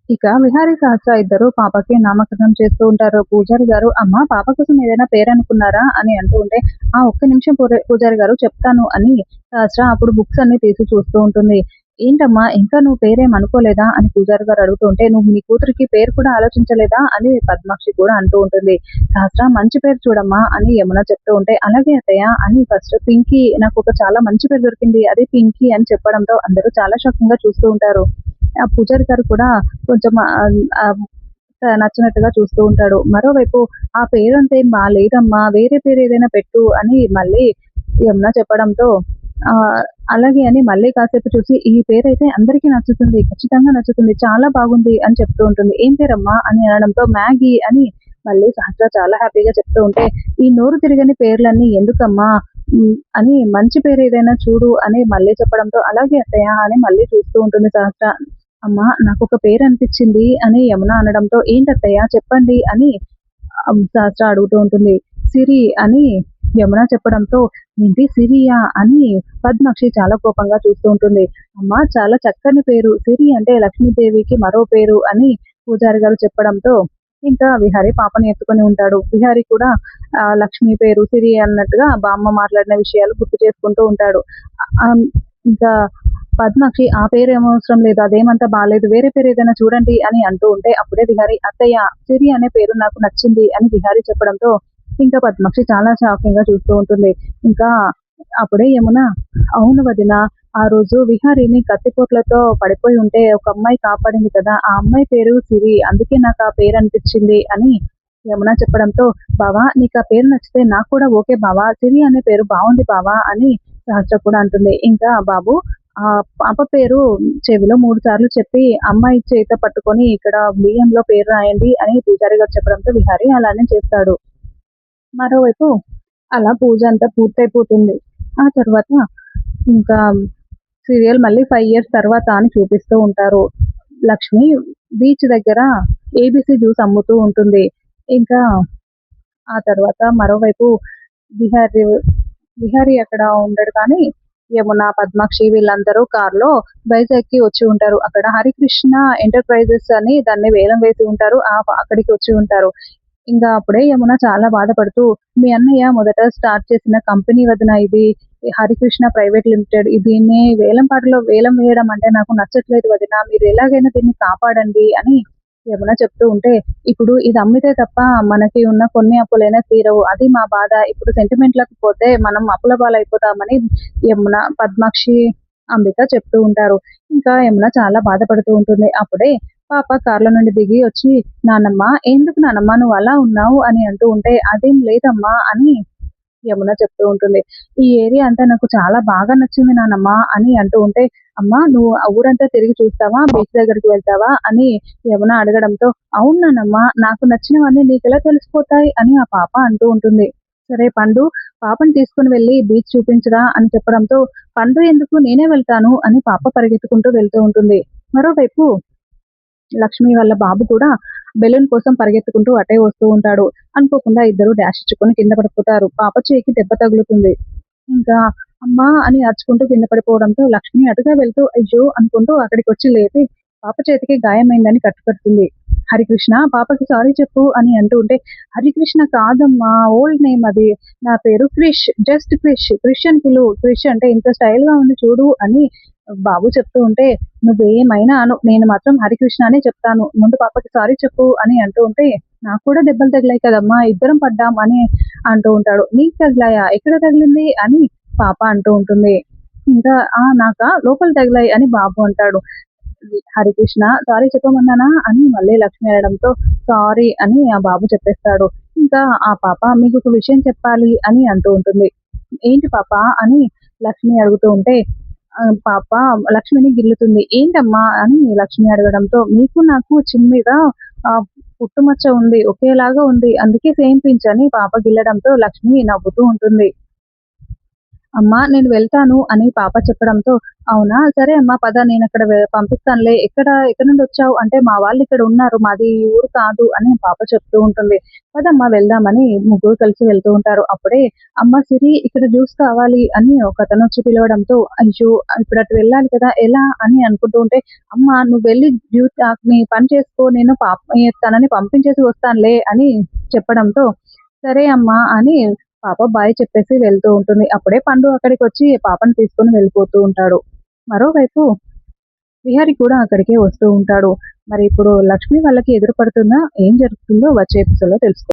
ఇక విహారీ సహస్ర ఇద్దరు పాపకి నామకరణం చేస్తూ ఉంటారు. పూజారి గారు, "అమ్మ పాప కోసం ఏదైనా పేరనుకున్నారా?" అని అంటూ ఉంటే, "ఆ! ఒక్క నిమిషం పూజారి గారు చెప్తాను" అని సహస్ర అప్పుడు బుక్స్ అన్నీ తీసి చూస్తూ ఉంటుంది. "ఏంటమ్మా ఇంకా నువ్వు పేరేం అనుకోలేదా?" అని పూజారి గారు అడుగుతూ ఉంటే, "నువ్వు నీ కూతురికి పేరు కూడా ఆలోచించలేదా?" అని పద్మాక్షి కూడా అంటూ ఉంటుంది. సహస్ర, "మంచి పేరు చూడమ్మా" అని యమున చెప్తూ ఉంటే, "అలాగే అత్తయ్య" అని ఫస్ట్ పింకీ, నాకొక చాలా మంచి పేరు దొరికింది. అదే పింకీ అని చెప్పడంతో అందరూ చాలా షాకింగ్‌గా చూస్తూ ఉంటారు. ఆ పూజారి గారు కూడా కొంచెం ఆహ్, నచ్చినట్టుగా చూస్తూ ఉంటాడు. మరోవైపు "ఆ పేరంతేం బాలేదమ్మా! వేరే పేరేదైనా పెట్టు" అని మళ్ళీ యమున చెప్పడంతో ఆహ్, అలాగే అని మళ్ళీ కాసేపు చూసి, "ఈ పేరైతే అందరికీ నచ్చుతుంది. ఖచ్చితంగా నచ్చుతుంది. చాలా బాగుంది" అని చెప్తూ ఉంటుంది. "ఏం పేరమ్మా?" అని అనడంతో "మ్యాగీ" అని మళ్ళీ సహస్ర చాలా హ్యాపీగా చెప్తూ ఉంటే, "ఈ నోరు తిరగని పేర్లన్నీ ఎందుకమ్మా? అని మంచి పేరేదైనా చూడు" అని మళ్ళీ చెప్పడంతో, "అలాగే అత్తయ్య" అని మళ్ళీ చూస్తూ ఉంటుంది సహస్ర. "అమ్మా! నాకొక పేరనిపిచ్చింది" అని యమున అనడంతో, "ఏంటత్తయ్య చెప్పండి" అని సహస్ర అడుగుతూ ఉంటుంది. "సిరి" అని యమున చెప్పడంతో, "ఏంటి సిరియా?" అని పద్మాక్షి చాలా కోపంగా చూస్తూ ఉంటుంది. "అమ్మా! చాలా చక్కని పేరు. సిరి అంటే లక్ష్మీదేవికి మరో పేరు" అని పూజారి గారు చెప్పడంతో, ఇంకా విహారి పాపని ఎత్తుకొని ఉంటాడు. విహారి కూడా లక్ష్మి పేరు సిరి అన్నట్టుగా బామ్మ మాట్లాడిన విషయాలు గుర్తు చేసుకుంటూ ఉంటాడు. ఆహ్, ఇంకా పద్మకి ఆ పేరేం అవసరం లేదు. అదేమంత బాలేదు. వేరే పేరేదైనా చూడండి అని అంటూ ఉంటే, అప్పుడే విహారి, "అత్తయ్య సిరి అనే పేరు నాకు నచ్చింది" అని విహారి చెప్పడంతో, ఇంకా పద్మాక్షి చాలా షాకింగ్‌గా చూస్తూ ఉంటుంది. ఇంకా అప్పుడే యమున, "అవును వదిన, ఆ రోజు విహారిని కత్తిపోట్లతో పడిపోయి ఉంటే ఒక అమ్మాయి కాపాడింది కదా! ఆ అమ్మాయి పేరు సిరి. అందుకే నాకు ఆ పేరనిపిచ్చింది" అని యమున చెప్పడంతో, "బావ నీకా పేరు నచ్చితే నాకు కూడా ఓకే బావ. సిరి అనే పేరు బావుంది బావ" అని సహస్ర కూడా అంటుంది. ఇంకా బాబు, పాప పేరు చెవిలో 3 సార్లు చెప్పి, అమ్మాయి చేత పట్టుకొని ఇక్కడ బియ్యంలో పేరు రాయండి అని పూజారి గారు చెప్పడంతో విహారి అలానే చేస్తాడు. మరోవైపు అలా పూజ అంతా పూర్తయిపోతుంది. ఆ తర్వాత ఇంకా సీరియల్ మళ్ళీ 5 ఇయర్స్ తర్వాత అని చూపిస్తూ ఉంటారు. లక్ష్మి బీచ్ దగ్గర ఏబీసీ జ్యూస్ అమ్ముతూ ఉంటుంది. ఇంకా ఆ తర్వాత మరోవైపు విహారి విహారీ అక్కడ ఉండడు కానీ, యమున, పద్మాక్షి వీళ్ళందరూ కార్‌లో వైజాగ్‌కి వచ్చి ఉంటారు. అక్కడ హరికృష్ణ ఎంటర్‌ప్రైజెస్ అని దాన్ని వేలం వేసి ఉంటారు. అక్కడికి వచ్చి ఉంటారు. ఇంగా అప్పుడే యమున చాలా బాధపడుతూ, "మీ అన్నయ్య మొదట స్టార్ట్ చేసిన కంపెనీ వదిన ఇది. Harikrishna private limited. దీన్ని వేలం పాటలో వేలం వేయడం అంటే నాకు నచ్చట్లేదు వదిన. మీరు ఎలాగైనా దీన్ని కాపాడండి" అని యమున చెప్తూ ఉంటే, "ఇప్పుడు ఇది అమ్మితే తప్ప మనకి ఉన్న కొన్ని అప్పులైనా తీరవు. అది మా బాధ. ఇప్పుడు సెంటిమెంట్‌లకు పోతే మనం అప్పుల పాలైపోతామని" యమున, పద్మాక్షి, అంబిక చెప్తూ ఉంటారు. ఇంకా యమున చాలా బాధపడుతూ ఉంటుంది. అప్పుడే పాప కార్‌లో నుండి దిగి వచ్చి, "నానమ్మ, ఎందుకు నానమ్మ నువ్వు అలా ఉన్నావు?" అని అంటూ ఉంటే, "అదేం లేదమ్మా" అని యమున చెప్తూ ఉంటుంది. "ఈ ఏరియా అంతా నాకు చాలా బాగా నచ్చింది నానమ్మ" అని అంటూ ఉంటే, "అమ్మ నువ్వు ఆ ఊరంతా తిరిగి చూస్తావా? బీచ్ దగ్గరికి వెళ్తావా?" అని యమున అడగడంతో, "అవును నానమ్మ, నాకు నచ్చినవన్నీ నీకెలా తెలిసిపోతాయి?" అని ఆ పాప అంటూ ఉంటుంది. "సరే పండు, పాపని తీసుకొని వెళ్లి బీచ్ చూపించరా" అని చెప్పడంతో, "పండు ఎందుకు? నేనే వెళ్తాను" అని పాప పరిగెత్తుకుంటూ వెళ్తూ ఉంటుంది. మరోవైపు లక్ష్మి వాళ్ళ బాబు కూడా బెలూన్ కోసం పరిగెత్తుకుంటూ అటే వస్తూ ఉంటాడు. అనుకోకుండా ఇద్దరు డాష్ ఇచ్చుకొని కింద పడిపోతారు. పాప చేయికి దెబ్బ తగులుతుంది. ఇంకా అమ్మా అని అరుచుకుంటూ కింద పడిపోవడంతో లక్ష్మి అటుగా వెళ్తూ అయ్యో అనుకుంటూ అక్కడికొచ్చి లేపి పాప చేతికి గాయమైందని కట్టుకడుతుంది. హరికృష్ణ పాపకి సారీ చెప్పు అని అంటూ ఉంటే, హరికృష్ణ కాదమ్మా, ఓల్డ్ నేమ్ అది. నా పేరు క్రిష్. జస్ట్ క్రిష్. క్రిష్ అని పిలువు. క్రిష్ అంటే ఇంత స్టైల్‌గా ఉంది చూడు అని బాబు చెప్తూ ఉంటే, నువ్వేమైనా అను. నేను మాత్రం హరికృష్ణ అనే చెప్తాను. ముందు పాపకి సారీ చెప్పు అని అంటూ ఉంటే, నాకు కూడా దెబ్బలు తగిలాయి కదమ్మా! ఇద్దరం పడ్డాం అని అంటూ ఉంటాడు. "నీకు తగిలాయా? ఎక్కడ తగిలింది?" అని పాప అంటూ ఉంటుంది. ఇంకా నాకా? లోపల తగిలాయి అని బాబు అంటాడు. హరికృష్ణ సారీ చెప్పమన్నానా? అని మళ్ళీ లక్ష్మి అనడంతో, సారీ అని ఆ బాబు చెప్పేస్తాడు. ఇంకా ఆ పాప మీకొక విషయం చెప్పాలి అని అంటూ ఉంటుంది. ఏంటి పాప అని లక్ష్మి అడుగుతూ ఉంటే, పాప లక్ష్మిని గిల్లుతుంది. ఏంటమ్మా అని లక్ష్మి అడగడంతో, మీకు నాకు చిన్ మీద పుట్టుమచ్చ ఉంది. ఒకేలాగా ఉంది. అందుకే సేమ్ పించ్ అని పాప గిల్లడంతో లక్ష్మి నవ్వుతూ ఉంటుంది. అమ్మా నేను వెళ్తాను అని పాప చెప్పడంతో, అవునా! సరే అమ్మా పద నేనక్కడ పంపిస్తానులే. ఎక్కడి నుండొచ్చావు? అంటే మా వాళ్ళిక్కడ ఉన్నారు. మాది ఈ ఊరు కాదు అని పాప చెప్తూ ఉంటుంది. పదమ్మా వెళ్దామని ముగ్గురు కలిసి వెళ్తూ ఉంటారు. అప్పుడే అమ్మ సిరి ఇక్కడ జ్యూస్ కావాలి అని ఒకతనొచ్చి పిలవడంతో, అయ్యో! ఇప్పుడు అటు వెళ్ళాలి కదా! ఎలా అని అనుకుంటూ ఉంటే, అమ్మ నువ్వు వెళ్లి నీ పని చేసుకో నేను తనని పంపించేసి వస్తానులే అని చెప్పడంతో, సరే అమ్మా అని పాప బాయ్ చెప్పేసి వెళ్తూ ఉంటుంది. అప్పుడే పండు అక్కడికొచ్చి పాపని తీసుకొని వెళ్ళిపోతూ ఉంటాడు. మరోవైపు విహారి కూడా అక్కడికే వస్తూ ఉంటాడు. మరి ఇప్పుడు లక్ష్మి వాళ్ళకి ఎదురు పడుతుందా? ఏం జరుగుతుందో వచ్చే ఎపిసోడ్‌లో తెలుసుకుందాం.